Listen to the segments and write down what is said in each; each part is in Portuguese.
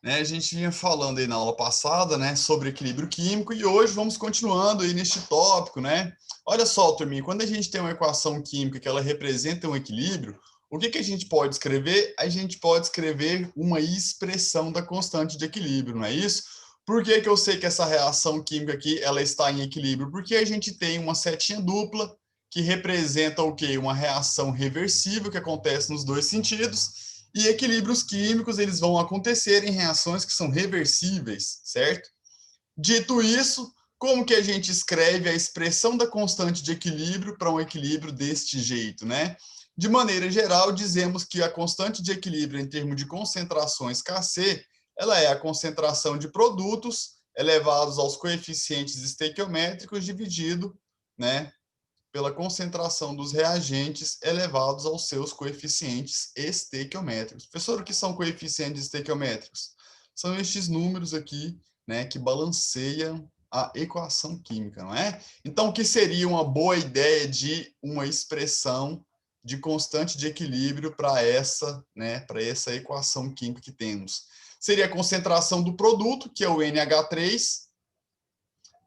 Né, a gente vinha falando aí na aula passada, né, sobre equilíbrio químico e hoje vamos continuando aí neste tópico, né? Olha só, turminha, quando a gente tem uma equação química que ela representa um equilíbrio, o que a gente pode escrever? A gente pode escrever uma expressão da constante de equilíbrio, não é isso? Por que eu sei que essa reação química aqui ela está em equilíbrio? Porque a gente tem uma setinha dupla que representa o quê? Uma reação reversível que acontece nos dois sentidos. E equilíbrios químicos, eles vão acontecer em reações que são reversíveis, certo? Dito isso, como que a gente escreve a expressão da constante de equilíbrio para um equilíbrio deste jeito, né? De maneira geral, dizemos que a constante de equilíbrio em termos de concentrações Kc, ela é a concentração de produtos elevados aos coeficientes estequiométricos dividido, né, pela concentração dos reagentes elevados aos seus coeficientes estequiométricos. Professor, o que são coeficientes estequiométricos? São estes números aqui, né, que balanceiam a equação química, não é? Então, o que seria uma boa ideia de uma expressão de constante de equilíbrio para essa, né, para essa equação química que temos? Seria a concentração do produto, que é o NH3,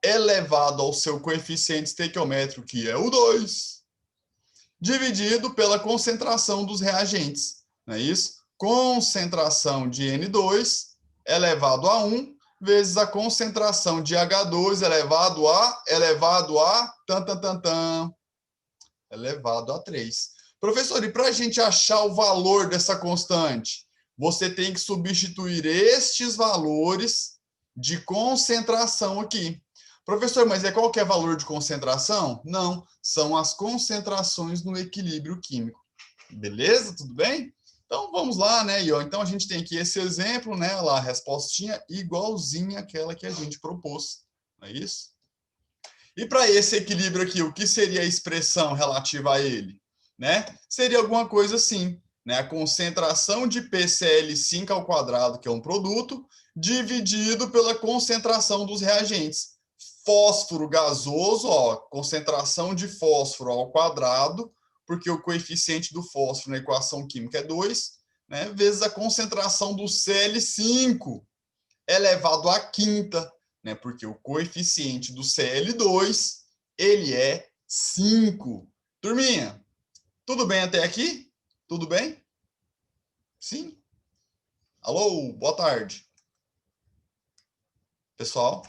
elevado ao seu coeficiente estequiométrico, que é o 2, dividido pela concentração dos reagentes. Não é isso? Concentração de N2 elevado a 1 vezes a concentração de H2 elevado a elevado a 3. Professor, e para a gente achar o valor dessa constante, você tem que substituir estes valores de concentração aqui. Professor, mas qual que é o valor de concentração? Não, são as concentrações no equilíbrio químico. Beleza? Tudo bem? Então, vamos lá, né? Então, a gente tem aqui esse exemplo, né? Lá, a respostinha igualzinha àquela que a gente propôs. Não é isso? E para esse equilíbrio aqui, o que seria a expressão relativa a ele? Né? Seria alguma coisa assim, né? A concentração de PCl5 ao quadrado, que é um produto, dividido pela concentração dos reagentes. Fósforo gasoso, ó, concentração de fósforo ao quadrado, porque o coeficiente do fósforo na equação química é 2, né, vezes a concentração do Cl5 elevado à quinta, né, porque o coeficiente do Cl2 ele é 5. Turminha, tudo bem até aqui? Tudo bem? Sim? Alô, boa tarde. Pessoal?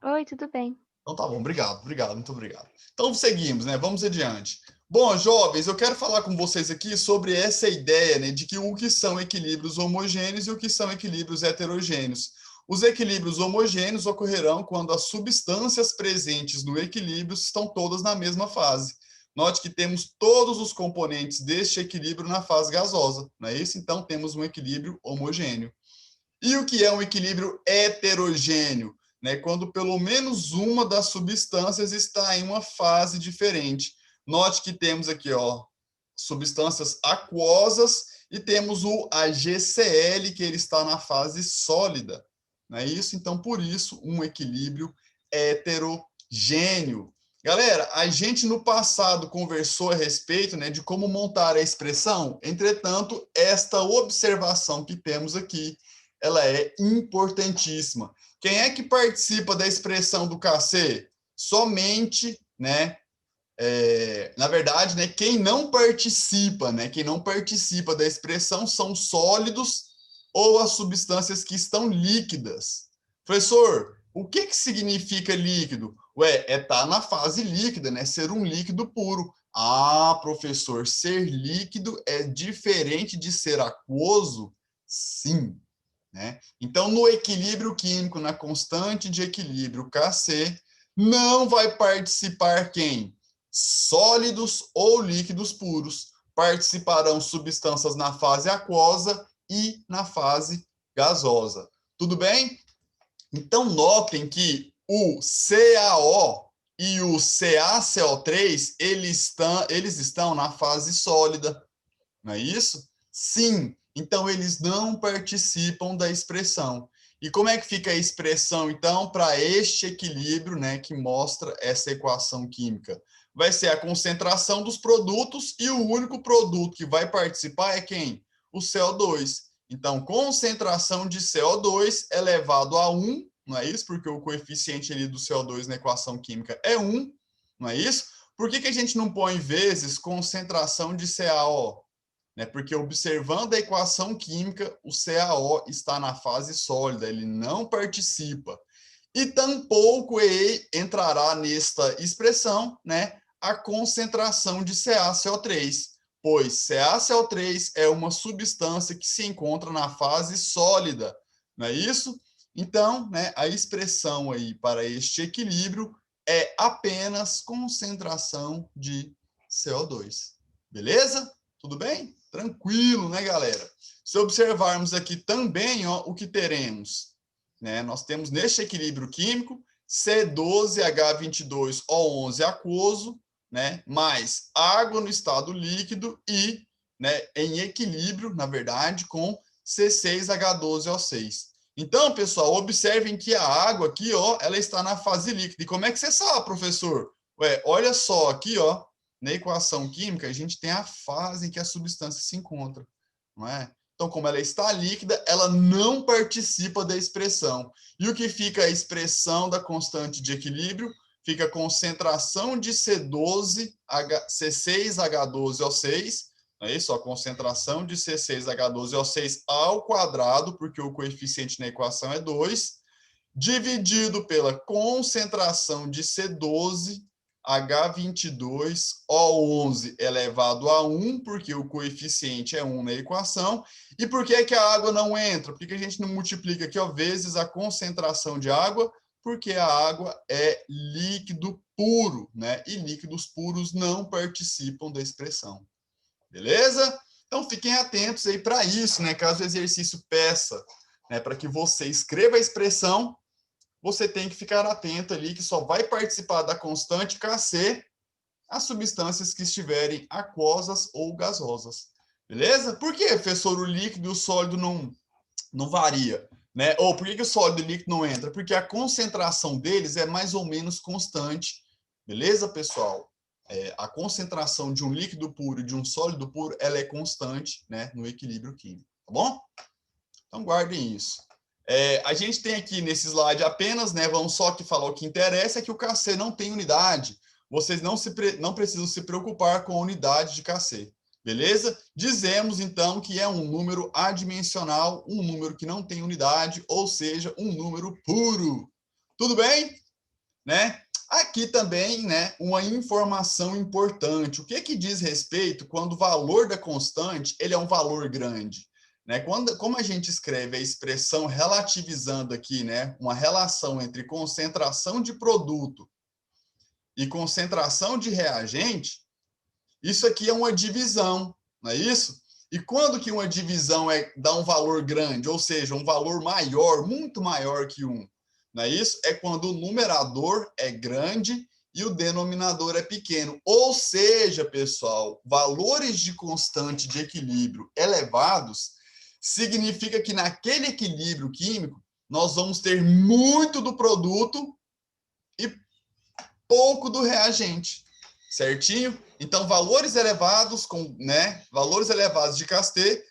Oi, tudo bem? Então tá bom, obrigado, muito obrigado. Então seguimos, né? Vamos adiante. Bom, jovens, eu quero falar com vocês aqui sobre essa ideia, né, de que o que são equilíbrios homogêneos e o que são equilíbrios heterogêneos. Os equilíbrios homogêneos ocorrerão quando as substâncias presentes no equilíbrio estão todas na mesma fase. Note que temos todos os componentes deste equilíbrio na fase gasosa, não é isso? Então temos um equilíbrio homogêneo. E o que é um equilíbrio heterogêneo? Né? Quando pelo menos uma das substâncias está em uma fase diferente. Note que temos aqui, ó, substâncias aquosas e temos o AgCl, que ele está na fase sólida. Não é isso? Então, por isso, um equilíbrio heterogêneo. Galera, a gente no passado conversou a respeito, né, de como montar a expressão. Entretanto, esta observação que temos aqui, ela é importantíssima. Quem é que participa da expressão do Kc? Somente, né, na verdade, né, quem não participa, né, quem não participa da expressão são sólidos ou as substâncias que estão líquidas. Professor, o que significa líquido? Ué, é estar na fase líquida, né, ser um líquido puro. Ah, professor, ser líquido é diferente de ser aquoso? Sim. Né? Então, no equilíbrio químico, na constante de equilíbrio Kc, não vai participar quem? Sólidos ou líquidos puros. Participarão substâncias na fase aquosa e na fase gasosa. Tudo bem? Então, notem que o CaO e o CaCO3, eles estão na fase sólida. Não é isso? Sim. Então, eles não participam da expressão. E como é que fica a expressão, então, para este equilíbrio, né, que mostra essa equação química? Vai ser a concentração dos produtos e o único produto que vai participar é quem? O CO2. Então, concentração de CO2 elevado a 1, não é isso? Porque o coeficiente ali do CO2 na equação química é 1, não é isso? Por que a gente não põe vezes concentração de CaO? Porque observando a equação química, o CaO está na fase sólida, ele não participa. E tampouco entrará nesta expressão, a concentração de CaCO3, pois CaCO3 é uma substância que se encontra na fase sólida, não é isso? Então, a expressão aí para este equilíbrio é apenas concentração de CO2. Beleza? Tudo bem? Tranquilo, né, galera? Se observarmos aqui também, ó, o que teremos, nós temos neste equilíbrio químico C12H22O11 aquoso, mais água no estado líquido e, em equilíbrio, na verdade, com C6H12O6. Então, pessoal, observem que a água aqui, ó, ela está na fase líquida. E como é que você sabe, professor? Olha só, aqui, ó, na equação química, a gente tem a fase em que a substância se encontra, não é? Então, como ela está líquida, ela não participa da expressão. E o que fica a expressão da constante de equilíbrio? Fica a concentração de C6H12O6, não é isso? A concentração de C6H12O6 ao quadrado, porque o coeficiente na equação é 2, dividido pela concentração de C12H22O11 elevado a 1, porque o coeficiente é 1 na equação. E por que que a água não entra? Por que a gente não multiplica aqui, ó, vezes a concentração de água? Porque a água é líquido puro, E líquidos puros não participam da expressão. Beleza? Então, fiquem atentos aí para isso, Caso o exercício peça, para que você escreva a expressão, você tem que ficar atento ali que só vai participar da constante Kc as substâncias que estiverem aquosas ou gasosas. Beleza? Por que, professor, o líquido e o sólido não varia? Ou por que o sólido e o líquido não entram? Porque a concentração deles é mais ou menos constante. Beleza, pessoal? A concentração de um líquido puro e de um sólido puro, ela é constante, no equilíbrio químico. Tá bom? Então, guardem isso. A gente tem aqui nesse slide apenas, vamos só aqui falar o que interessa, é que o Kc não tem unidade. Vocês não precisam se preocupar com a unidade de Kc. Beleza? Dizemos, então, que é um número adimensional, um número que não tem unidade, ou seja, um número puro. Tudo bem? Aqui também, uma informação importante. O que diz respeito quando o valor da constante ele é um valor grande? Como a gente escreve a expressão relativizando aqui, uma relação entre concentração de produto e concentração de reagente, isso aqui é uma divisão, não é isso? E quando que uma divisão dá um valor grande, ou seja, um valor maior, muito maior que 1, não é isso? É quando o numerador é grande e o denominador é pequeno. Ou seja, pessoal, valores de constante de equilíbrio elevados significa que naquele equilíbrio químico nós vamos ter muito do produto e pouco do reagente, certinho? Então, valores elevados valores elevados de Kc,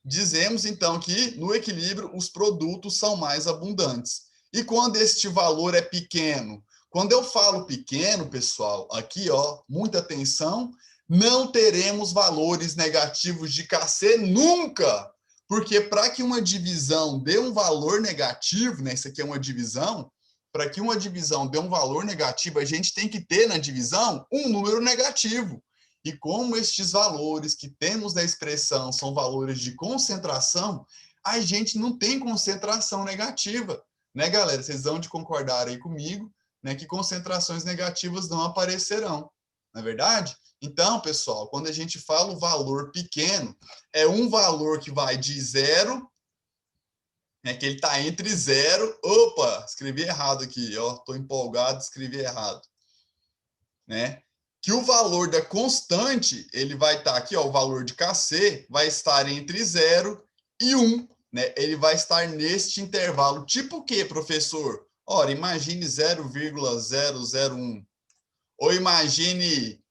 dizemos então que no equilíbrio os produtos são mais abundantes. E quando este valor é pequeno? Quando eu falo pequeno, pessoal, aqui, ó, muita atenção, não teremos valores negativos de Kc nunca, porque para que uma divisão dê um valor negativo, isso aqui é uma divisão, para que uma divisão dê um valor negativo, a gente tem que ter na divisão um número negativo. E como estes valores que temos da expressão são valores de concentração, a gente não tem concentração negativa, galera? Vocês vão de concordar aí comigo, que concentrações negativas não aparecerão, não é verdade? Então, pessoal, quando a gente fala o valor pequeno, é um valor que vai de 0, que ele está entre 0... Opa, escrevi errado aqui, ó, estou empolgado, escrevi errado. Que o valor da constante, ele vai estar aqui, ó, o valor de Kc vai estar entre 0 e 1. Ele vai estar neste intervalo. Tipo o quê, professor? Ora, imagine 0,001. Ou imagine,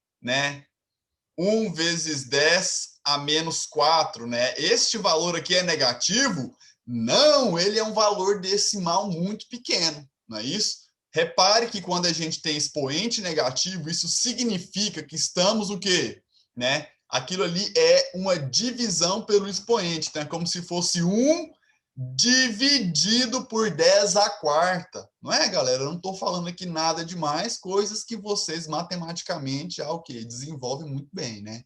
1 vezes 10 a menos 4, né? Este valor aqui é negativo? Não, ele é um valor decimal muito pequeno, não é isso? Repare que quando a gente tem expoente negativo, isso significa que estamos o quê? Né? Aquilo ali é uma divisão pelo expoente, então é como se fosse 1 dividido por 10 à quarta. Não é, galera? Eu não estou falando aqui nada demais, coisas que vocês matematicamente já o quê? Desenvolvem muito bem, né?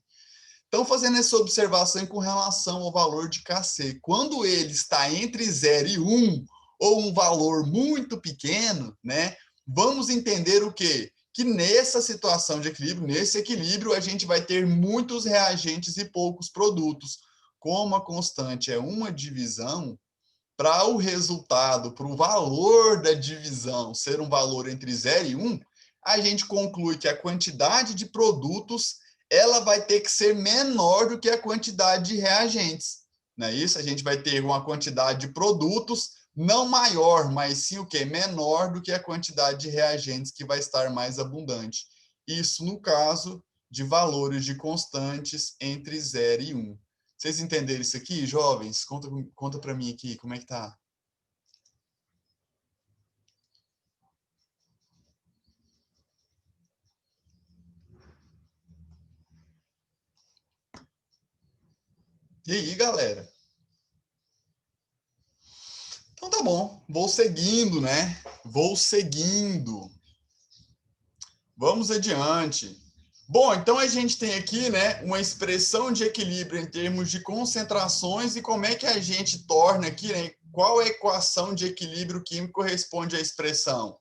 Então, fazendo essa observação com relação ao valor de Kc, quando ele está entre 0 e 1, ou um valor muito pequeno, né, vamos entender o quê? Que nessa situação de equilíbrio, nesse equilíbrio, a gente vai ter muitos reagentes e poucos produtos. Como a constante é uma divisão, para o resultado, para o valor da divisão ser um valor entre 0 e 1, a gente conclui que a quantidade de produtos ela vai ter que ser menor do que a quantidade de reagentes. Não é isso? A gente vai ter uma quantidade de produtos não maior, mas sim o quê? Menor do que a quantidade de reagentes que vai estar mais abundante. Isso no caso de valores de constantes entre 0 e 1. Vocês entenderam isso aqui, jovens? Conta para mim aqui, como é que tá? E aí, galera? Então tá bom, vou seguindo, né? Vou seguindo. Vamos adiante. Bom, então a gente tem aqui, né, uma expressão de equilíbrio em termos de concentrações e como é que a gente torna aqui, né, qual a equação de equilíbrio químico corresponde à expressão?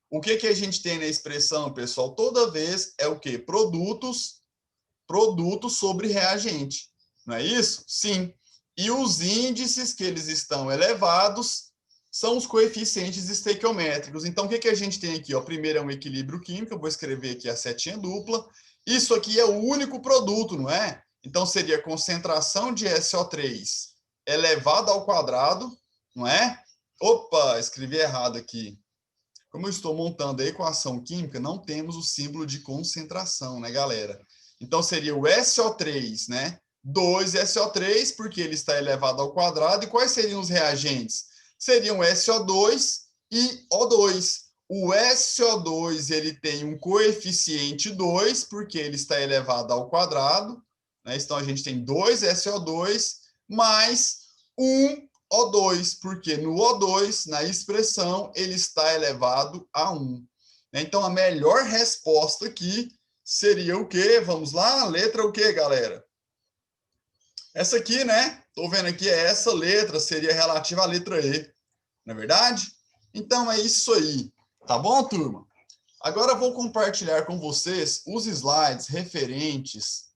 O que que a gente tem na expressão, pessoal? Toda vez é o quê? Produtos sobre reagente. Não é isso? Sim. E os índices que eles estão elevados são os coeficientes estequiométricos. Então, o que que a gente tem aqui? Ó, primeiro é um equilíbrio químico, eu vou escrever aqui a setinha dupla. Isso aqui é o único produto, não é? Então, seria concentração de SO3 elevado ao quadrado, não é? Opa, escrevi errado aqui. Como eu estou montando a equação química, não temos o símbolo de concentração, né, galera? Então, seria o SO3, né? 2SO3, porque ele está elevado ao quadrado. E quais seriam os reagentes? Seriam SO2 e O2. O SO2 ele tem um coeficiente 2, porque ele está elevado ao quadrado. Né? Então, a gente tem 2 SO2 mais 1 O2, porque no O2, na expressão, ele está elevado a 1. Então, a melhor resposta aqui seria o quê? Vamos lá, letra o quê, galera? Essa aqui, né? Estou vendo aqui, é essa letra, seria relativa à letra E, não é verdade? Então, é isso aí. Tá bom, turma? Agora vou compartilhar com vocês os slides referentes.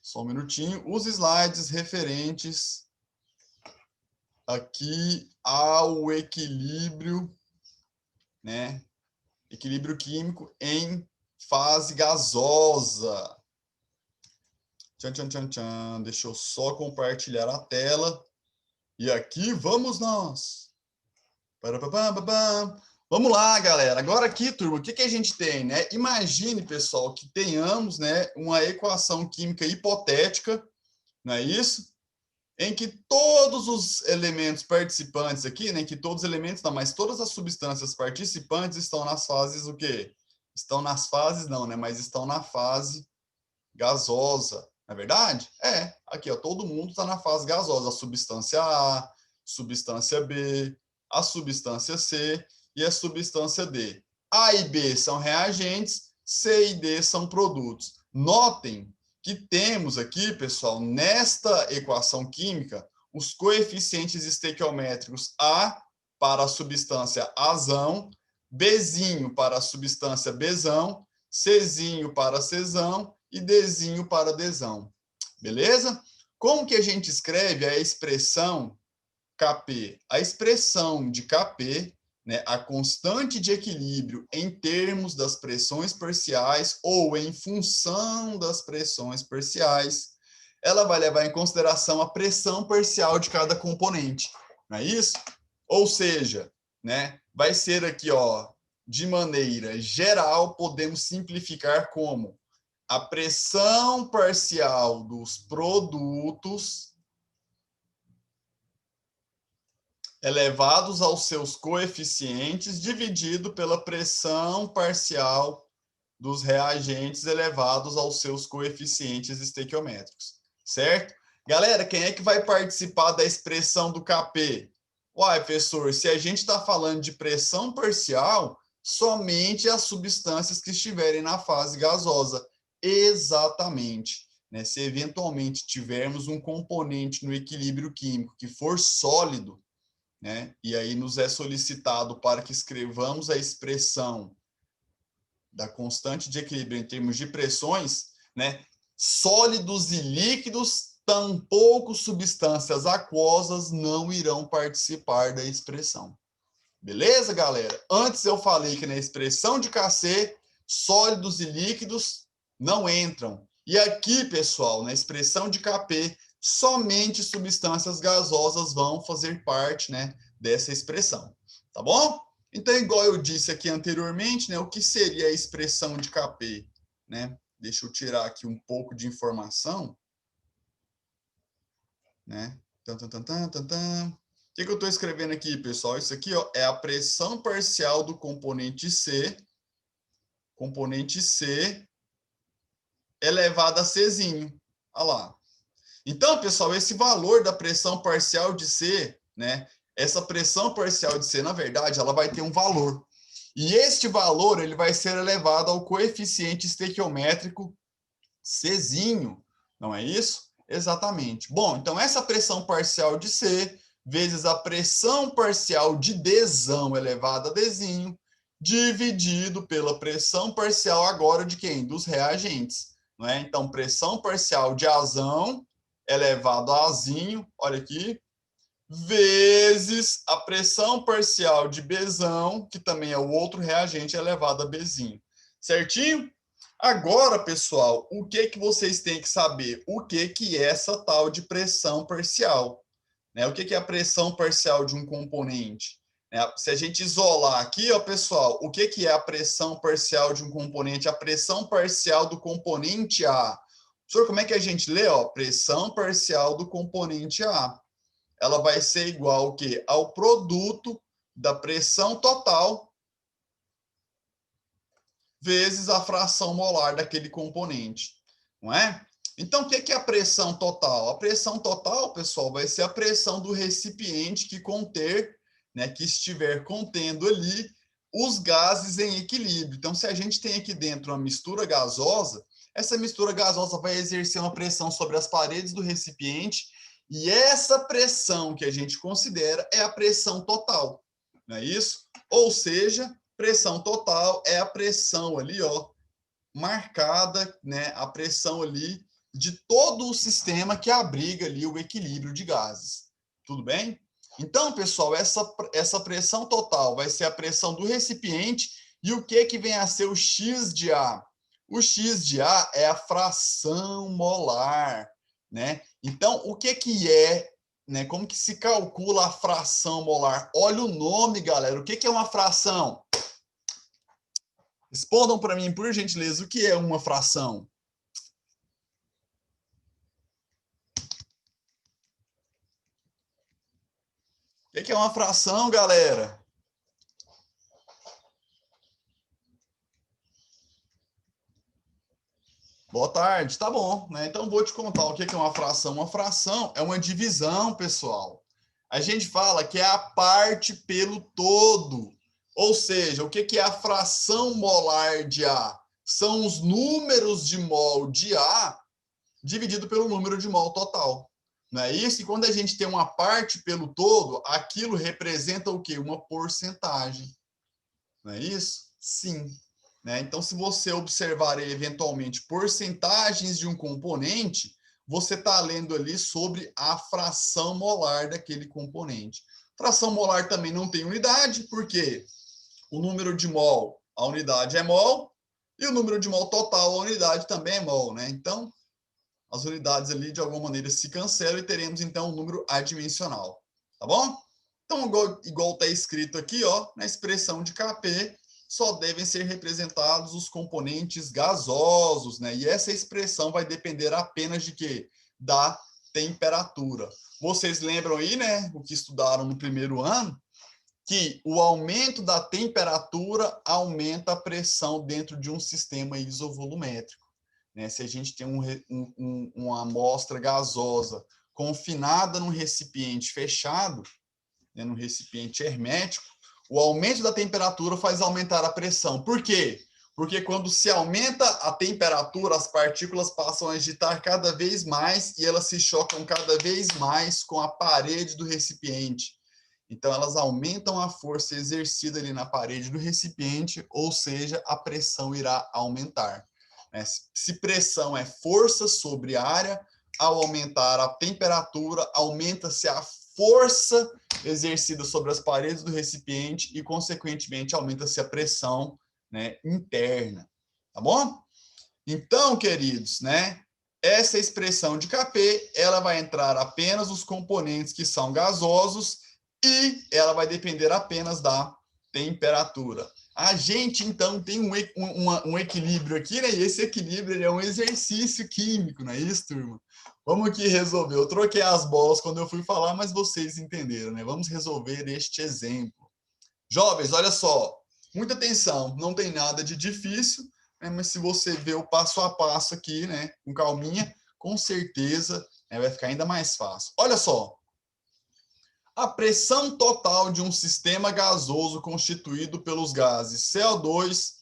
Só um minutinho. Os slides referentes aqui ao equilíbrio, né? Equilíbrio químico em fase gasosa. Tchan, tchan, tchan, tchan. Deixa eu só compartilhar a tela. E aqui vamos nós. Vamos lá, galera. Agora aqui, turma, o que que a gente tem, né? Imagine, pessoal, que tenhamos, né, uma equação química hipotética, não é isso? Em que todos os elementos participantes aqui, né, que todos os elementos, não, mas todas as substâncias participantes estão nas fases o quê? Estão nas fases, não, né, mas estão na fase gasosa, não é verdade? É, aqui, ó, todo mundo está na fase gasosa, a substância A, substância B, a substância C e a substância D. A e B são reagentes, C e D são produtos. Notem que temos aqui, pessoal, nesta equação química, os coeficientes estequiométricos A para a substância Azão, Bzinho para a substância Bzão, Czinho para Czão e Dzinho para Dzão. Beleza? Como que a gente escreve a expressão Kp? A expressão de Kp, né, a constante de equilíbrio em termos das pressões parciais ou em função das pressões parciais, ela vai levar em consideração a pressão parcial de cada componente, não é isso? Ou seja, né, vai ser aqui, ó, de maneira geral, podemos simplificar como a pressão parcial dos produtos elevados aos seus coeficientes dividido pela pressão parcial dos reagentes elevados aos seus coeficientes estequiométricos, certo? Galera, quem é que vai participar da expressão do Kp? Uai, professor, se a gente está falando de pressão parcial, somente as substâncias que estiverem na fase gasosa. Exatamente. Né? Se eventualmente tivermos um componente no equilíbrio químico que for sólido, né? E aí nos é solicitado para que escrevamos a expressão da constante de equilíbrio em termos de pressões, né? Sólidos e líquidos, tampouco substâncias aquosas não irão participar da expressão. Beleza, galera? Antes eu falei que na expressão de Kc, sólidos e líquidos não entram. E aqui, pessoal, na expressão de Kp, somente substâncias gasosas vão fazer parte, né, dessa expressão. Tá bom? Então, igual eu disse aqui anteriormente, né, o que seria a expressão de Kp? Né? Deixa eu tirar aqui um pouco de informação. Né? O que eu estou escrevendo aqui, pessoal? Isso aqui, ó, é a pressão parcial do componente C elevado a Czinho. Olha lá. Então, pessoal, esse valor da pressão parcial de C, né? Essa pressão parcial de C, na verdade, ela vai ter um valor. E este valor ele vai ser elevado ao coeficiente estequiométrico Czinho. Não é isso? Exatamente. Bom, então essa pressão parcial de C vezes a pressão parcial de Dzão elevado a Dzinho, dividido pela pressão parcial agora de quem? Dos reagentes. Não é? Então, pressão parcial de Azão elevado a Azinho, olha aqui, vezes a pressão parcial de Bzão, que também é o outro reagente, elevado a Bzinho. Certinho? Agora, pessoal, o que vocês têm que saber? O que é essa tal de pressão parcial? Né? O que é a pressão parcial de um componente? Se a gente isolar aqui, ó, pessoal, o que é a pressão parcial de um componente? A pressão parcial do componente A. Professor, como é que a gente lê? Ó, pressão parcial do componente A. Ela vai ser igual ao quê? Ao produto da pressão total vezes a fração molar daquele componente, não é? Então, o que é a pressão total? A pressão total, pessoal, vai ser a pressão do recipiente que conter, né, que estiver contendo ali os gases em equilíbrio. Então, se a gente tem aqui dentro uma mistura gasosa, essa mistura gasosa vai exercer uma pressão sobre as paredes do recipiente e essa pressão que a gente considera é a pressão total, não é isso? Ou seja, pressão total é a pressão ali, ó, marcada, né, a pressão ali de todo o sistema que abriga ali o equilíbrio de gases. Tudo bem? Então, pessoal, essa pressão total vai ser a pressão do recipiente e o que vem a ser o X de A? O X de A é a fração molar, né? Então, o que é, né? Como que se calcula a fração molar? Olha o nome, galera. O que é uma fração? Respondam para mim, por gentileza, o que é uma fração? O que é uma fração, galera? Boa tarde, tá bom, né? Então vou te contar o que é uma fração. Uma fração é uma divisão, pessoal. A gente fala que é a parte pelo todo. Ou seja, o que é a fração molar de A? São os números de mol de A dividido pelo número de mol total. Não é isso? E quando a gente tem uma parte pelo todo, aquilo representa o quê? Uma porcentagem. Não é isso? Sim. Né? Então, se você observar eventualmente porcentagens de um componente, você está lendo ali sobre a fração molar daquele componente. Fração molar também não tem unidade, porque o número de mol, a unidade é mol, e o número de mol total, a unidade também é mol. Né? Então, as unidades ali, de alguma maneira, se cancelam e teremos, então, um número adimensional. Tá bom? Então, igual está escrito aqui, ó, na expressão de Kp, só devem ser representados os componentes gasosos, né? E essa expressão vai depender apenas de quê? Da temperatura. Vocês lembram aí, né, o que estudaram no primeiro ano? Que o aumento da temperatura aumenta a pressão dentro de um sistema isovolumétrico, né? Se a gente tem uma amostra gasosa confinada num recipiente fechado, né, num recipiente hermético, o aumento da temperatura faz aumentar a pressão. Por quê? Porque quando se aumenta a temperatura, as partículas passam a agitar cada vez mais e elas se chocam cada vez mais com a parede do recipiente. Então, elas aumentam a força exercida ali na parede do recipiente, ou seja, a pressão irá aumentar. Se pressão é força sobre área, ao aumentar a temperatura, aumenta-se a força exercida sobre as paredes do recipiente e, consequentemente, aumenta-se a pressão, né, interna. Tá bom? Então, queridos, né, essa expressão de Kp, ela vai entrar apenas os componentes que são gasosos e ela vai depender apenas da temperatura. A gente, então, tem um equilíbrio aqui, né? E esse equilíbrio ele é um exercício químico, não é isso, turma? Vamos aqui resolver. Eu troquei as bolas quando eu fui falar, mas vocês entenderam, né? Vamos resolver este exemplo. Jovens, olha só. Muita atenção. Não tem nada de difícil, né? Mas se você ver o passo a passo aqui, né? Com calminha, com certeza, né, vai ficar ainda mais fácil. Olha só. A pressão total de um sistema gasoso constituído pelos gases CO2,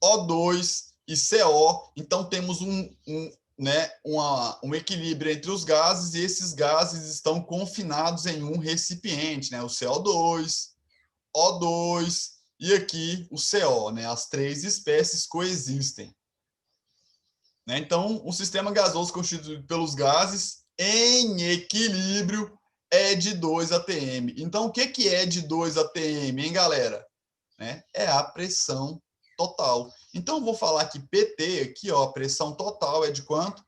O2 e CO. Então, temos um equilíbrio entre os gases e esses gases estão confinados em um recipiente, né? O CO2, O2 e aqui o CO, né? As três espécies coexistem. Né? Então, o sistema gasoso constituído pelos gases em equilíbrio é de 2 atm. Então, o que é de 2 atm, hein, galera? Né? É a pressão total. Então, eu vou falar que PT, aqui, ó, a pressão total é de quanto?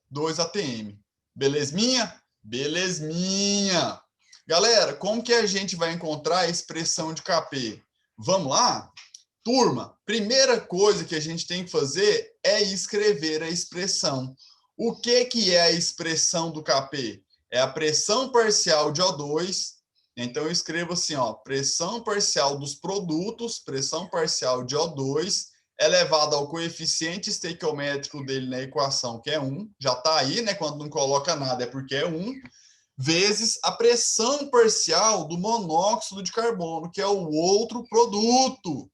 2 atm. Belezminha? Belezminha. Galera, como que a gente vai encontrar a expressão de Kp? Vamos lá? Turma, primeira coisa que a gente tem que fazer é escrever a expressão. O que é a expressão do Kp? É a pressão parcial de O2. Então, eu escrevo assim, ó, pressão parcial dos produtos, pressão parcial de O2, elevado ao coeficiente estequiométrico dele na equação, que é 1. Já está aí, né? Quando não coloca nada é porque é 1. Vezes a pressão parcial do monóxido de carbono, que é o outro produto.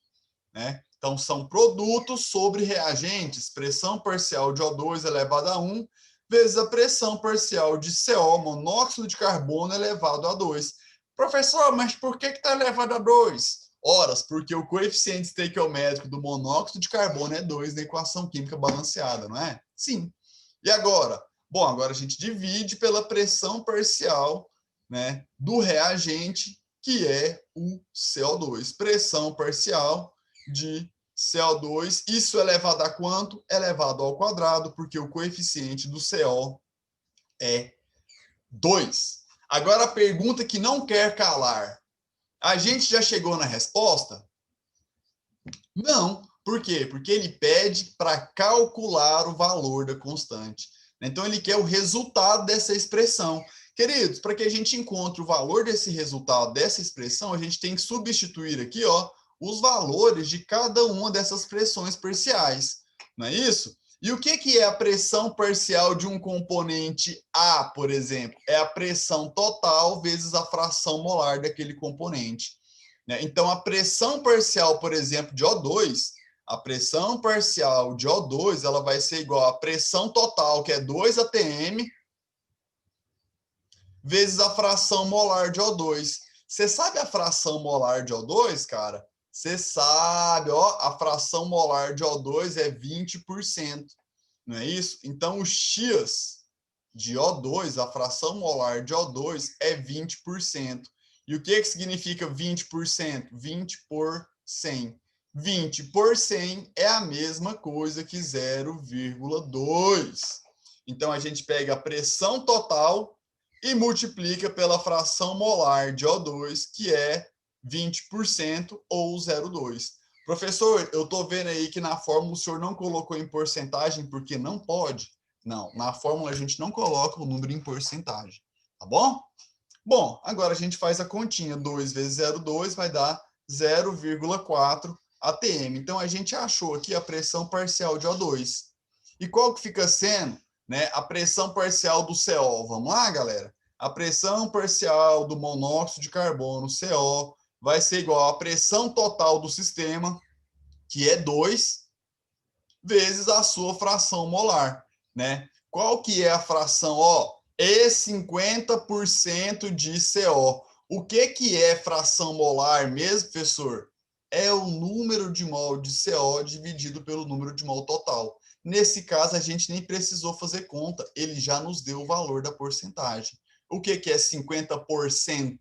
Né? Então, são produtos sobre reagentes, pressão parcial de O2 elevado a 1, vezes a pressão parcial de CO, monóxido de carbono, elevado a 2. Professor, mas por que está elevado a 2? Horas, porque o coeficiente estequiométrico do monóxido de carbono é 2 na equação química balanceada, não é? Sim. E agora? Bom, agora a gente divide pela pressão parcial, né, do reagente, que é o CO2. Pressão parcial de CO2, isso é elevado a quanto? Elevado ao quadrado, porque o coeficiente do CO é 2. Agora a pergunta que não quer calar. A gente já chegou na resposta? Não. Por quê? Porque ele pede para calcular o valor da constante. Então, ele quer o resultado dessa expressão. Queridos, para que a gente encontre o valor desse resultado, dessa expressão, a gente tem que substituir aqui, ó, os valores de cada uma dessas pressões parciais. Não é isso? E o que é a pressão parcial de um componente A, por exemplo? É a pressão total vezes a fração molar daquele componente. Então, a pressão parcial, por exemplo, de O2, a pressão parcial de O2 ela vai ser igual à pressão total, que é 2 atm, vezes a fração molar de O2. Você sabe a fração molar de O2, cara? Você sabe, ó, a fração molar de O2 é 20%, não é isso? Então, o X de O2, a fração molar de O2 é 20%. E o que significa 20%? 20 por 100. 20 por 100 é a mesma coisa que 0,2. Então, a gente pega a pressão total e multiplica pela fração molar de O2, que é 20% ou 0,2. Professor, eu estou vendo aí que na fórmula o senhor não colocou em porcentagem porque não pode. Não, na fórmula a gente não coloca o número em porcentagem, tá bom? Bom, agora a gente faz a continha. 2 vezes 0,2 vai dar 0,4 atm. Então, a gente achou aqui a pressão parcial de O2. E qual que fica sendo, né, a pressão parcial do CO? Vamos lá, galera? A pressão parcial do monóxido de carbono, CO, vai ser igual à pressão total do sistema, que é 2, vezes a sua fração molar, né? Qual que é a fração? Ó, é 50% de CO. O que é fração molar mesmo, professor? É o número de mol de CO dividido pelo número de mol total. Nesse caso, a gente nem precisou fazer conta, ele já nos deu o valor da porcentagem. O que é 50%?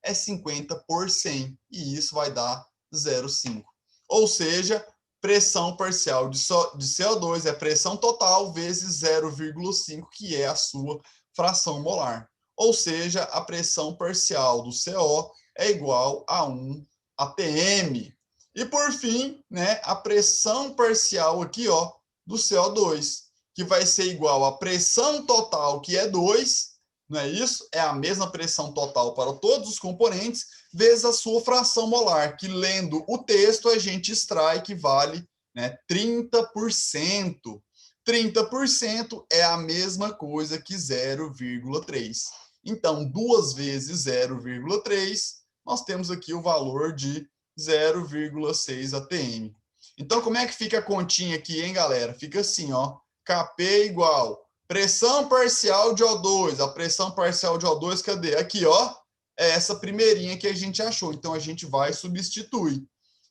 É 50 por 100, e isso vai dar 0,5. Ou seja, pressão parcial de CO2 é pressão total vezes 0,5, que é a sua fração molar. Ou seja, a pressão parcial do CO é igual a 1 atm. E por fim, né, a pressão parcial aqui, ó, do CO2, que vai ser igual à pressão total, que é 2, não é isso? É a mesma pressão total para todos os componentes, vezes a sua fração molar, que lendo o texto a gente extrai que vale, né, 30%. 30% é a mesma coisa que 0,3. Então, 2 vezes 0,3, nós temos aqui o valor de 0,6 atm. Então, como é que fica a continha aqui, hein, galera? Fica assim, ó, Kp igual pressão parcial de O2. A pressão parcial de O2, cadê? Aqui, ó, é essa primeirinha que a gente achou. Então, a gente vai substituir.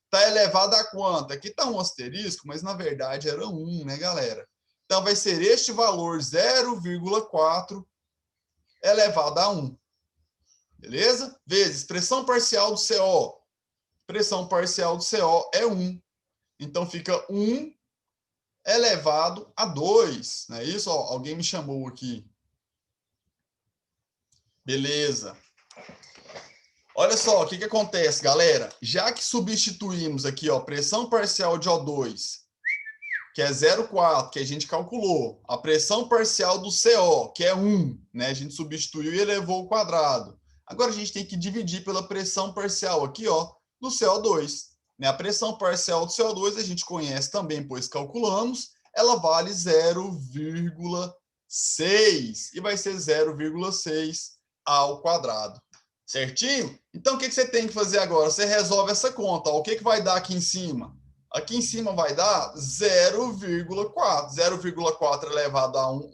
Está elevado a quanto? Aqui está um asterisco, mas na verdade era 1, né, galera? Então, vai ser este valor 0,4 elevado a 1. Beleza? Vezes pressão parcial do CO. Pressão parcial do CO é 1. Então, fica 1 elevado a 2. Não é isso? Ó, alguém me chamou aqui. Beleza. Olha só, o que acontece, galera? Já que substituímos aqui, ó, pressão parcial de O2, que é 0,4, que a gente calculou, a pressão parcial do CO, que é 1, né? A gente substituiu e elevou ao quadrado. Agora a gente tem que dividir pela pressão parcial aqui, ó, do CO2. Né? A pressão parcial do CO2 a gente conhece também, pois calculamos, ela vale 0,6 e vai ser 0,6 ao quadrado. Certinho? Então, o que você tem que fazer agora? Você resolve essa conta. Ó. O que vai dar aqui em cima? Aqui em cima vai dar 0,4. 0,4 elevado a 1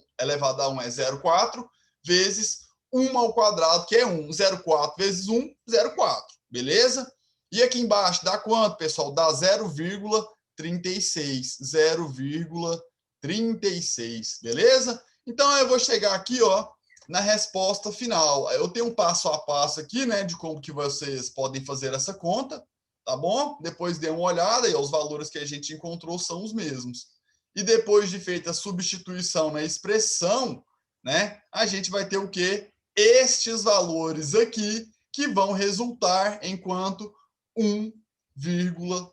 é 0,4 vezes 1 ao quadrado, que é 1. 0,4 vezes 1, 0,4. Beleza? E aqui embaixo dá quanto, pessoal? Dá 0,36. 0,36. Beleza? Então, eu vou chegar aqui, ó, na resposta final. Eu tenho um passo a passo aqui, né, de como que vocês podem fazer essa conta, tá bom? Depois dê uma olhada e os valores que a gente encontrou são os mesmos. E depois de feita a substituição na expressão, né, a gente vai ter o quê? Estes valores aqui que vão resultar enquanto 1,1.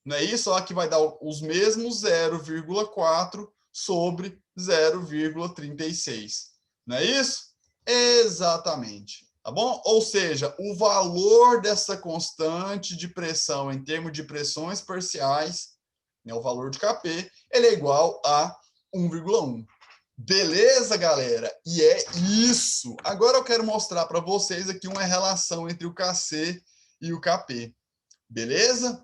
Não é isso? Ó, que vai dar os mesmos 0,4 sobre 0,36. Não é isso? Exatamente. Tá bom? Ou seja, o valor dessa constante de pressão em termos de pressões parciais, né, o valor de Kp, ele é igual a 1,1. Beleza, galera? E é isso. Agora eu quero mostrar para vocês aqui uma relação entre o Kc e o Kp. Beleza?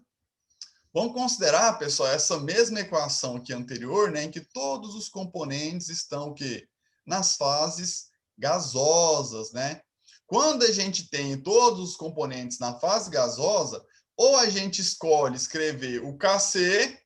Vamos considerar, pessoal, essa mesma equação aqui anterior, né, em que todos os componentes estão o quê? Nas fases gasosas, né? Quando a gente tem todos os componentes na fase gasosa, ou a gente escolhe escrever o Kc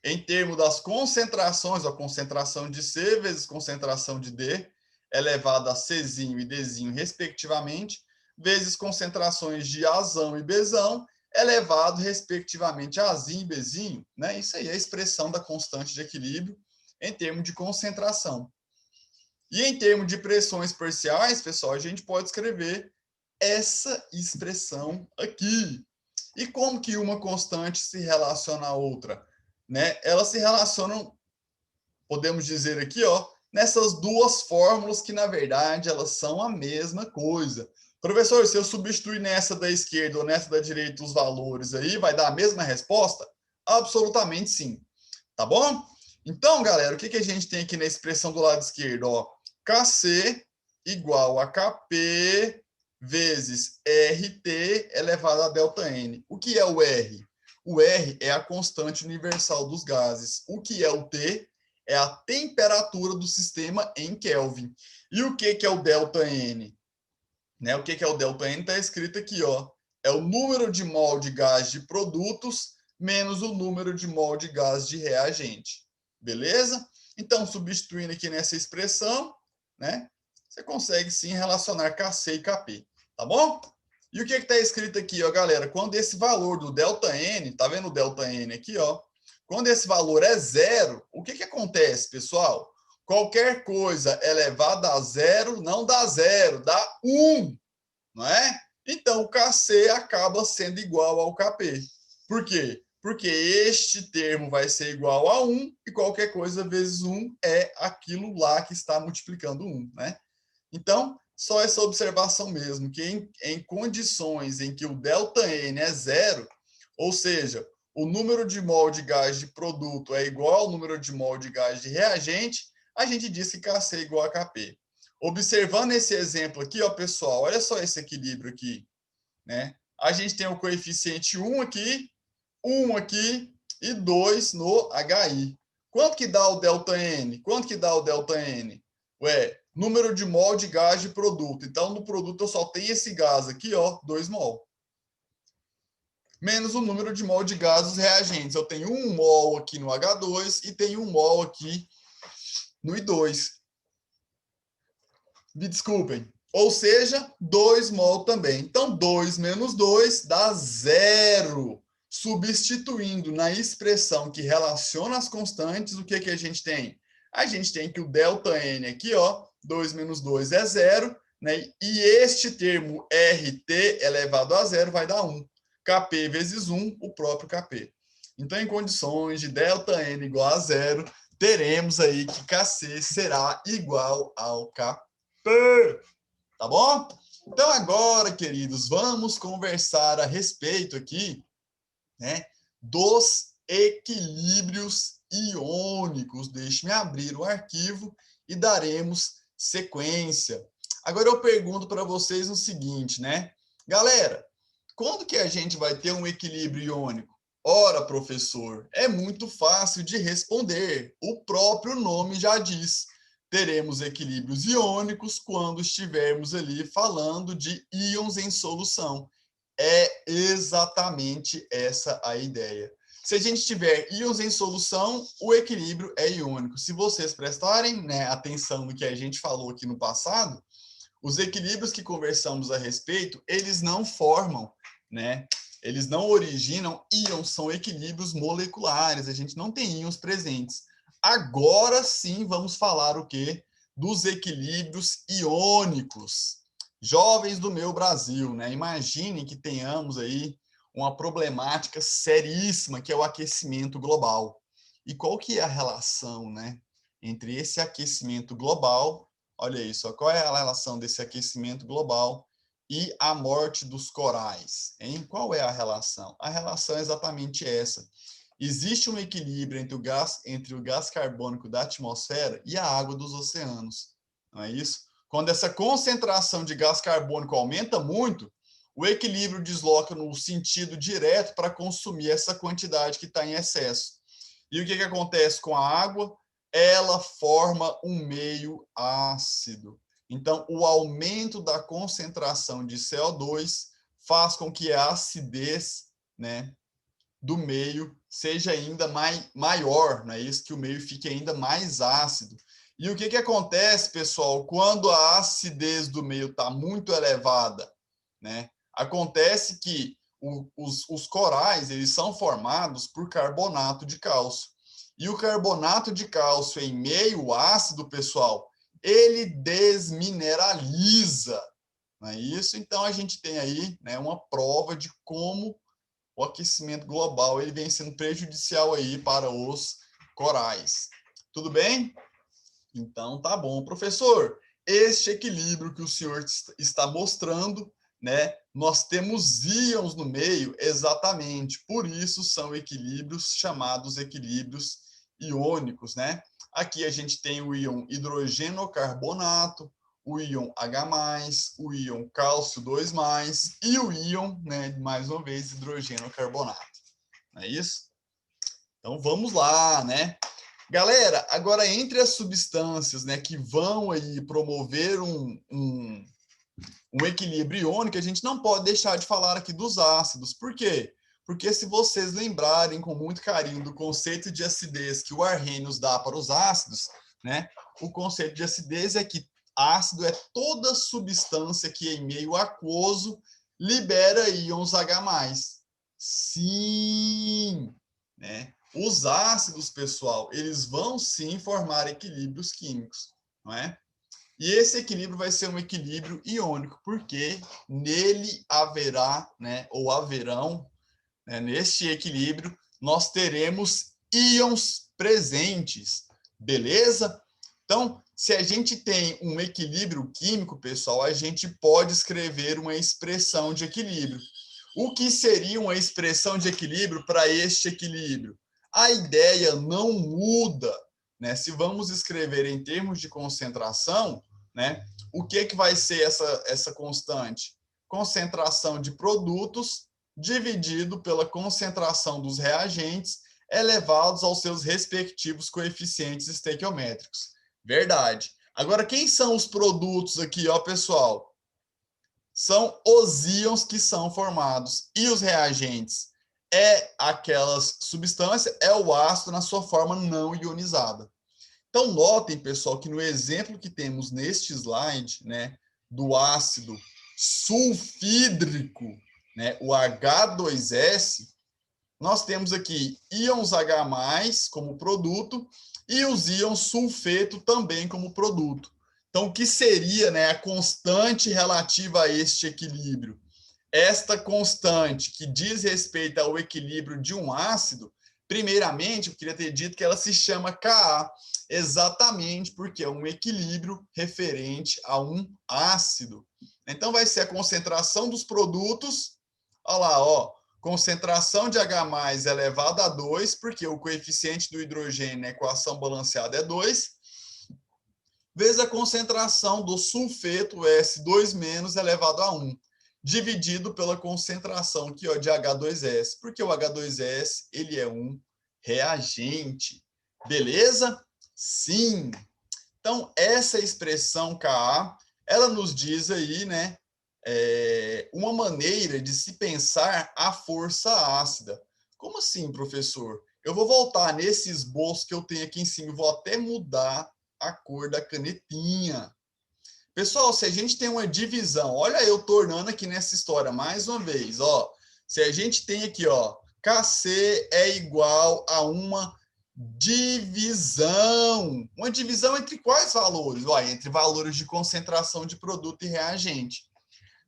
em termos das concentrações, a concentração de C vezes concentração de D, elevado a Czinho e Dzinho, respectivamente, vezes concentrações de Azão e Bzão, elevado, respectivamente, a Azinho e Bzinho. Né? Isso aí é a expressão da constante de equilíbrio em termos de concentração. E em termos de pressões parciais, pessoal, a gente pode escrever essa expressão aqui. E como que uma constante se relaciona à outra? Né? Elas se relacionam, podemos dizer aqui, ó, nessas duas fórmulas que, na verdade, elas são a mesma coisa. Professor, se eu substituir nessa da esquerda ou nessa da direita os valores aí, vai dar a mesma resposta? Absolutamente sim. Tá bom? Então, galera, o que a gente tem aqui na expressão do lado esquerdo? Ó, KC igual a KP vezes RT elevado a ΔN. O que é o R? O R é a constante universal dos gases. O que é o T? É a temperatura do sistema em Kelvin. E o que é o ΔN? Né? O que é o ΔN? Está escrito aqui, ó. É o número de mol de gás de produtos menos o número de mol de gás de reagente. Beleza? Então, substituindo aqui nessa expressão, né? Você consegue sim relacionar KC e KP. Tá bom? E o que está escrito aqui, ó, galera? Quando esse valor do ΔN, tá vendo o ΔN aqui, ó? Quando esse valor é zero, o que acontece, pessoal? Qualquer coisa elevada a zero não dá zero, dá 1, não é? Então, o KC acaba sendo igual ao KP. Por quê? Porque este termo vai ser igual a 1 e qualquer coisa vezes 1 é aquilo lá que está multiplicando 1, né? Então, só essa observação mesmo, que em condições em que o ΔN é zero, ou seja, o número de mol de gás de produto é igual ao número de mol de gás de reagente, a gente diz que KC é igual a KP. Observando esse exemplo aqui, ó, pessoal, olha só esse equilíbrio aqui, né? A gente tem o coeficiente 1 aqui, 1 aqui e 2 no HI. Quanto que dá o ΔN? Quanto que dá o ΔN? Ué, número de mol de gás de produto. Então, no produto eu só tenho esse gás aqui, ó, 2 mol. Menos o número de mol de gás dos reagentes. Eu tenho 1 mol aqui no H2 e tenho 1 mol aqui no I2. Me desculpem. Ou seja, 2 mol também. Então, 2 menos 2 dá 0. Substituindo na expressão que relaciona as constantes, o que a gente tem? A gente tem que o ΔN aqui, ó, 2 menos 2 é 0, né? E este termo RT elevado a 0 vai dar 1. KP vezes 1, o próprio KP. Então, em condições de ΔN igual a 0, teremos aí que KC será igual ao KP. Tá bom? Então agora, queridos, vamos conversar a respeito aqui, né, dos equilíbrios iônicos. Deixe-me abrir o arquivo e daremos sequência. Agora eu pergunto para vocês o seguinte, né? Galera, quando que a gente vai ter um equilíbrio iônico? Ora, professor, é muito fácil de responder. O próprio nome já diz. Teremos equilíbrios iônicos quando estivermos ali falando de íons em solução. É exatamente essa a ideia. Se a gente tiver íons em solução, o equilíbrio é iônico. Se vocês prestarem, né, atenção no que a gente falou aqui no passado, os equilíbrios que conversamos a respeito, eles não formam, né? Eles não originam íons, são equilíbrios moleculares. A gente não tem íons presentes. Agora sim vamos falar o quê? Dos equilíbrios iônicos. Jovens do meu Brasil, né? Imaginem que tenhamos aí uma problemática seríssima, que é o aquecimento global. E qual que é a relação, né, entre esse aquecimento global, olha isso, qual é a relação desse aquecimento global e a morte dos corais, hein? Qual é a relação? A relação é exatamente essa. Existe um equilíbrio entre o gás carbônico da atmosfera e a água dos oceanos, não é isso? Quando essa concentração de gás carbônico aumenta muito, o equilíbrio desloca no sentido direto para consumir essa quantidade que está em excesso. E o que acontece com a água? Ela forma um meio ácido. Então, o aumento da concentração de CO2 faz com que a acidez, né, do meio seja ainda maior, não é isso? Que o meio fique ainda mais ácido. E o que acontece, pessoal, quando a acidez do meio está muito elevada, né? Acontece que os corais, eles são formados por carbonato de cálcio. E o carbonato de cálcio em meio ácido, pessoal, ele desmineraliza, não é isso? Então, a gente tem aí, né, uma prova de como o aquecimento global ele vem sendo prejudicial aí para os corais. Tudo bem? Então, tá bom. Professor, este equilíbrio que o senhor está mostrando, né? Nós temos íons no meio, exatamente. Por isso são equilíbrios chamados equilíbrios iônicos, né? Aqui a gente tem o íon hidrogenocarbonato, o íon H+, o íon cálcio 2+, e o íon, né, mais uma vez, hidrogenocarbonato. Não é isso? Então, vamos lá, né? Galera, agora entre as substâncias, né, que vão aí promover um equilíbrio iônico, a gente não pode deixar de falar aqui dos ácidos. Por quê? Porque se vocês lembrarem com muito carinho do conceito de acidez que o Arrhenius dá para os ácidos, né, o conceito de acidez é que ácido é toda substância que em meio aquoso libera íons H+. Sim, né? Os ácidos, pessoal, eles vão sim formar equilíbrios químicos, não é? E esse equilíbrio vai ser um equilíbrio iônico, porque nele haverá, né, ou haverão, né, neste equilíbrio, nós teremos íons presentes, beleza? Então, se a gente tem um equilíbrio químico, pessoal, a gente pode escrever uma expressão de equilíbrio. O que seria uma expressão de equilíbrio para este equilíbrio? A ideia não muda, né? Se vamos escrever em termos de concentração, né? O que vai ser essa constante? Concentração de produtos dividido pela concentração dos reagentes elevados aos seus respectivos coeficientes estequiométricos. Verdade. Agora, quem são os produtos aqui, ó, pessoal? São os íons que são formados. E os reagentes? É aquelas substâncias, é o ácido na sua forma não ionizada. Então, notem, pessoal, que no exemplo que temos neste slide, né, do ácido sulfídrico, né, o H2S, nós temos aqui íons H+, como produto, e os íons sulfeto também como produto. Então, o que seria, né, a constante relativa a este equilíbrio? Esta constante que diz respeito ao equilíbrio de um ácido, primeiramente, eu queria ter dito que ela se chama Ka, exatamente porque é um equilíbrio referente a um ácido. Então, vai ser a concentração dos produtos, olha lá, ó, concentração de H+ elevado a 2, porque o coeficiente do hidrogênio na equação balanceada é 2, vezes a concentração do sulfeto S2- elevado a 1, dividido pela concentração aqui, ó, de H2S, porque o H2S ele é um reagente. Beleza? Sim. Então, essa expressão Ka, ela nos diz aí, né, uma maneira de se pensar a força ácida. Como assim, professor? Eu vou voltar nesse esboço que eu tenho aqui em cima, vou até mudar a cor da canetinha. Pessoal, se a gente tem uma divisão, olha eu tornando aqui nessa história mais uma vez, ó. Se a gente tem aqui, ó, Kc é igual a uma divisão. Uma divisão entre quais valores? Ó, entre valores de concentração de produto e reagente.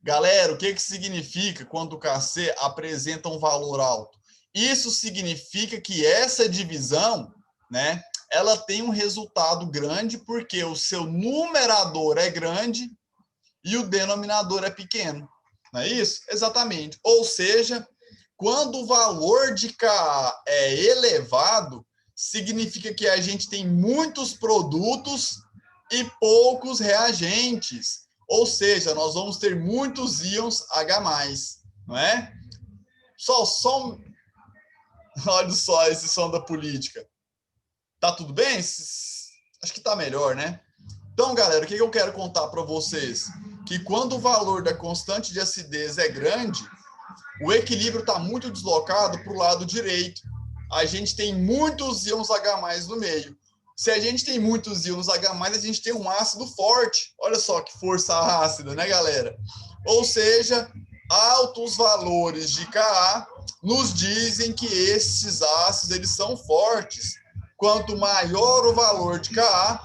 Galera, o que significa quando o Kc apresenta um valor alto? Isso significa que essa divisão, né, ela tem um resultado grande porque o seu numerador é grande e o denominador é pequeno. Não é isso? Exatamente. Ou seja, quando o valor de Ka é elevado, significa que a gente tem muitos produtos e poucos reagentes. Ou seja, nós vamos ter muitos íons H+, não é? Olha só esse som da política. Tá tudo bem? Acho que tá melhor, né? Então, galera, o que eu quero contar para vocês? Que quando o valor da constante de acidez é grande, o equilíbrio está muito deslocado para o lado direito. A gente tem muitos íons H+ no meio. Se a gente tem muitos íons H+, a gente tem um ácido forte. Olha só que força ácida, né, galera? Ou seja, altos valores de Ka nos dizem que esses ácidos eles são fortes. Quanto maior o valor de Ka,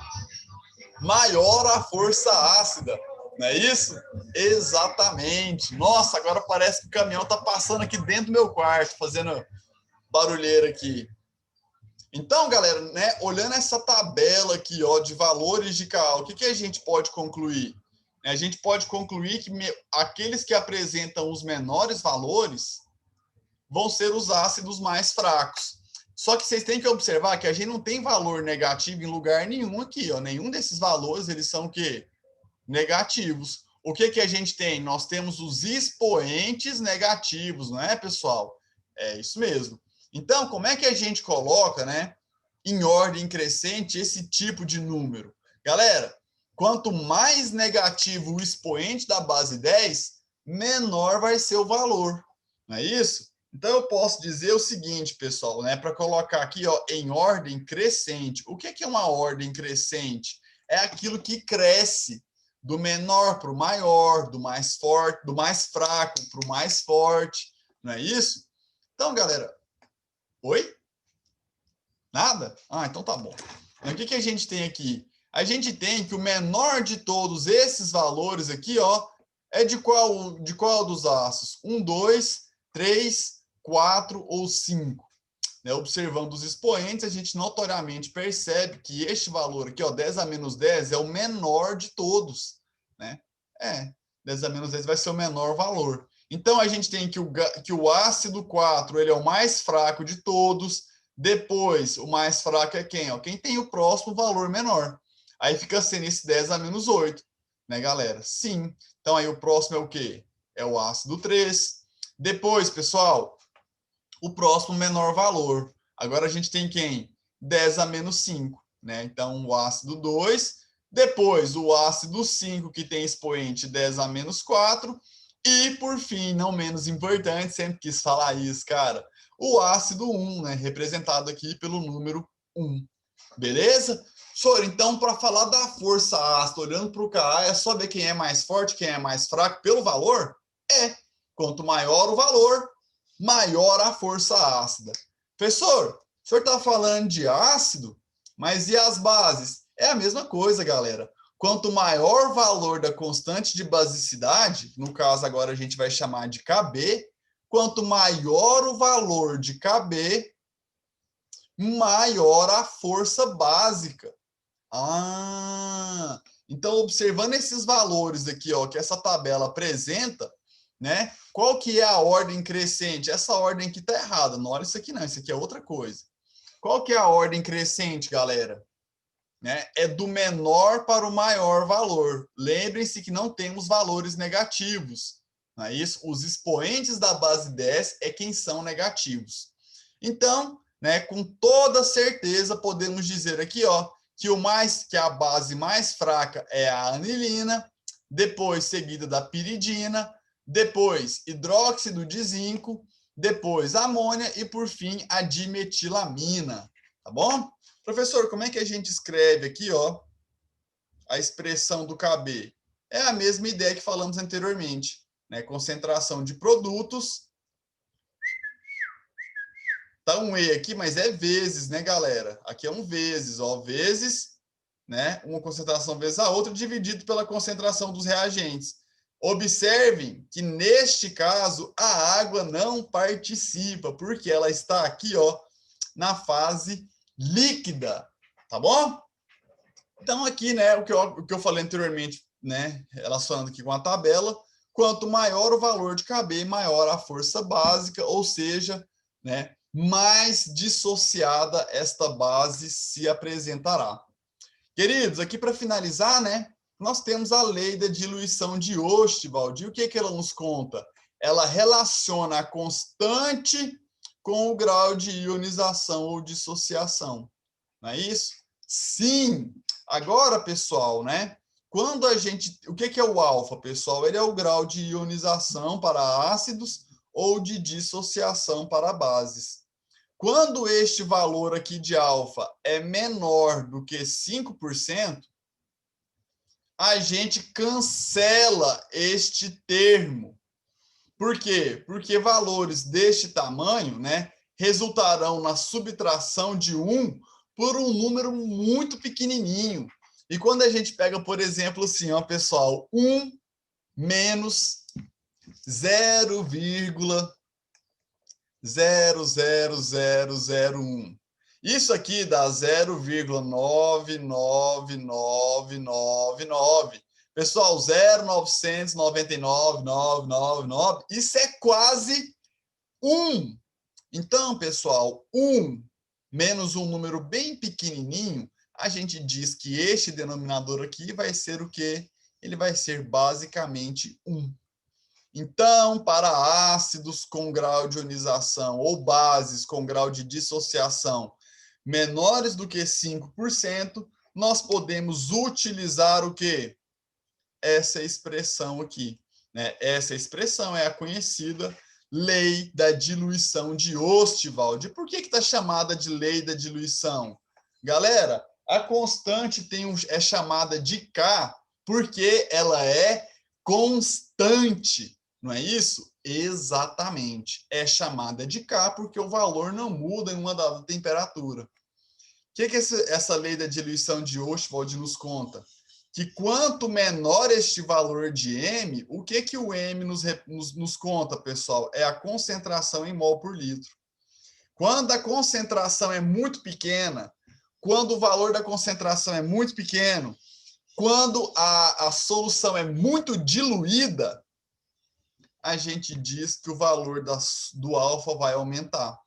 maior a força ácida, Não é isso? Exatamente. Nossa, agora parece que o caminhão está passando aqui dentro do meu quarto, fazendo barulheira aqui. Então, galera, né, olhando essa tabela aqui, ó, de valores de Ka, o que a gente pode concluir? A gente pode concluir que aqueles que apresentam os menores valores vão ser os ácidos mais fracos. Só que vocês têm que observar que a gente não tem valor negativo em lugar nenhum aqui, ó. Nenhum desses valores, eles são o quê? Negativos. O que a gente tem? Nós temos os expoentes negativos, não é, pessoal? É isso mesmo. Então, como é que a gente coloca, né, em ordem crescente esse tipo de número? Galera, quanto mais negativo o expoente da base 10, menor vai ser o valor. Não é isso? Então, eu posso dizer o seguinte, pessoal, né, para colocar aqui, ó, em ordem crescente. O que é uma ordem crescente? É aquilo que cresce do menor para o maior, do mais forte, do mais fraco para o mais forte. Não é isso? Então, galera... Oi? Nada? Ah, então tá bom. Então, o que a gente tem aqui? A gente tem que o menor de todos esses valores aqui, ó, é de qual dos ácidos? 1, 2, 3, 4 ou 5. Né? Observando os expoentes, a gente notoriamente percebe que este valor aqui, ó, 10 a menos 10, é o menor de todos. Né? 10 a menos 10 vai ser o menor valor. Então, a gente tem que o ácido 4 ele é o mais fraco de todos. Depois, o mais fraco é quem? Ó, quem tem o próximo valor menor. Aí fica sendo esse 10 a menos 8, né, galera? Sim. Então, aí o próximo é o quê? É o ácido 3. Depois, pessoal, o próximo menor valor. Agora a gente tem quem? 10 a menos 5, né? Então, o ácido 2. Depois, o ácido 5, que tem expoente 10 a menos 4. E, por fim, não menos importante, sempre quis falar isso, cara, o ácido 1, né, representado aqui pelo número 1. Beleza? Senhor, então, para falar da força ácida, olhando para o Ka, é só ver quem é mais forte, quem é mais fraco pelo valor? Quanto maior o valor, maior a força ácida. Professor, o senhor está falando de ácido, mas e as bases? É a mesma coisa, galera. Quanto maior o valor da constante de basicidade, no caso agora a gente vai chamar de Kb, quanto maior o valor de Kb, maior a força básica. Então, observando esses valores aqui, ó, que essa tabela apresenta, né? Qual que é a ordem crescente? Essa ordem aqui está errada, não olha isso aqui não, isso aqui é outra coisa. Qual que é a ordem crescente, galera? Né? É do menor para o maior valor. Lembrem-se que não temos valores negativos. Não é isso? Os expoentes da base 10 é quem são negativos. Então, né, com toda certeza, podemos dizer aqui, ó, que a base mais fraca é a anilina, depois seguida da piridina, depois hidróxido de zinco, depois amônia e, por fim, a dimetilamina. Tá bom? Professor, como é que a gente escreve aqui, ó, a expressão do Kb? É a mesma ideia que falamos anteriormente, né? Concentração de produtos. Tá um E aqui, mas é vezes, né, galera? Aqui é um vezes, ó, vezes, né? Uma concentração vezes a outra, dividido pela concentração dos reagentes. Observem que, neste caso, a água não participa, porque ela está aqui, ó, na fase líquida, tá bom? Então, aqui, né, o que eu falei anteriormente, né, relacionando aqui com a tabela, quanto maior o valor de Kb, maior a força básica, ou seja, né, mais dissociada esta base se apresentará. Queridos, aqui para finalizar, né, nós temos a lei da diluição de Ostwald. E o que ela nos conta? Ela relaciona a constante com o grau de ionização ou dissociação. Não é isso? Sim! Agora, pessoal, né? Quando a gente... O que é o alfa, pessoal? Ele é o grau de ionização para ácidos ou de dissociação para bases. Quando este valor aqui de alfa é menor do que 5%, a gente cancela este termo. Por quê? Porque valores deste tamanho, né, resultarão na subtração de 1 por um número muito pequenininho. E quando a gente pega, por exemplo, assim, ó, pessoal, 1 menos 0,00001. Isso aqui dá 0,999999. Pessoal, 0,999,999. Isso é quase 1. Então, pessoal, 1 menos um número bem pequenininho, a gente diz que este denominador aqui vai ser o quê? Ele vai ser basicamente 1. Então, para ácidos com grau de ionização ou bases com grau de dissociação menores do que 5%, nós podemos utilizar o quê? Essa expressão aqui, né? Essa expressão é a conhecida lei da diluição de Ostwald. Por que está chamada de lei da diluição? Galera, a constante é chamada de K porque ela é constante, não é isso? Exatamente. É chamada de K porque o valor não muda em uma dada temperatura. O que essa lei da diluição de Ostwald nos conta? Que quanto menor este valor de M, o que o M nos conta, pessoal? É a concentração em mol por litro. Quando a concentração é muito pequena, quando o valor da concentração é muito pequeno, quando a solução é muito diluída, a gente diz que o valor do alfa vai aumentar,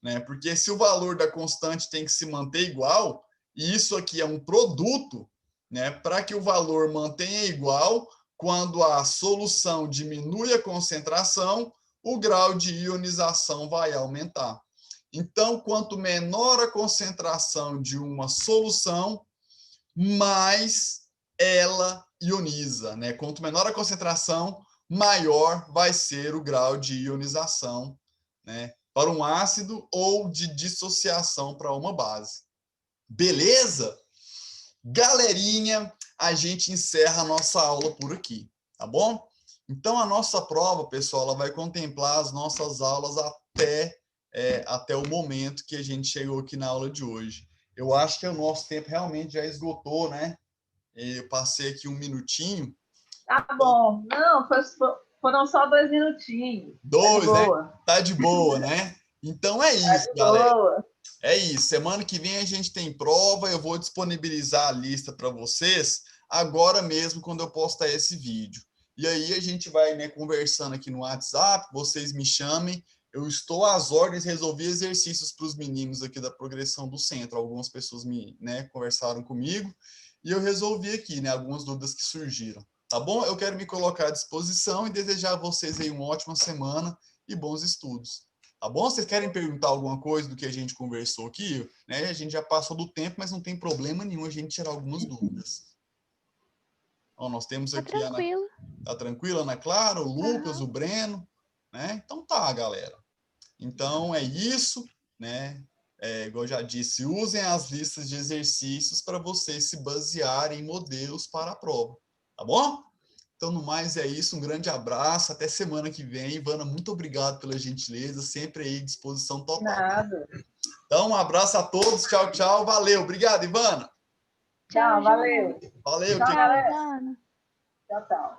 né? Porque se o valor da constante tem que se manter igual, e isso aqui é um produto, né? Para que o valor mantenha igual, quando a solução diminui a concentração, o grau de ionização vai aumentar. Então, quanto menor a concentração de uma solução, mais ela ioniza, né? Quanto menor a concentração, maior vai ser o grau de ionização, né? Para um ácido ou de dissociação para uma base. Beleza? Galerinha, a gente encerra a nossa aula por aqui, tá bom? Então, a nossa prova, pessoal, ela vai contemplar as nossas aulas até o momento que a gente chegou aqui na aula de hoje. Eu acho que o nosso tempo realmente já esgotou, né? Eu passei aqui 1 minutinho. Tá bom. Não, foram só 2 minutinhos. 2, né? Boa. Tá de boa, né? Então é isso, galera. Boa. É isso. Semana que vem a gente tem prova. Eu vou disponibilizar a lista para vocês agora mesmo, quando eu postar esse vídeo. E aí a gente vai, né, conversando aqui no WhatsApp. Vocês me chamem. Eu estou às ordens, resolvi exercícios para os meninos aqui da progressão do centro. Algumas pessoas conversaram comigo e eu resolvi aqui, né, algumas dúvidas que surgiram. Tá bom? Eu quero me colocar à disposição e desejar a vocês aí uma ótima semana e bons estudos. Tá bom? Vocês querem perguntar alguma coisa do que a gente conversou aqui? Né? A gente já passou do tempo, mas não tem problema nenhum a gente tirar algumas dúvidas. Ó, nós temos aqui tranquilo. Tá tranquila, Ana Clara, o Lucas, o Breno, né? Então tá, galera. Então é isso, né? Igual eu já disse, usem as listas de exercícios para vocês se basearem em modelos para a prova. Tá bom? Então, no mais, é isso. Um grande abraço. Até semana que vem. Ivana, muito obrigado pela gentileza. Sempre aí, disposição total. Nada. Então, um abraço a todos. Tchau, tchau. Valeu. Obrigado, Ivana. Tchau, valeu. Valeu. Tchau, galera. Ivana. Tchau, tchau.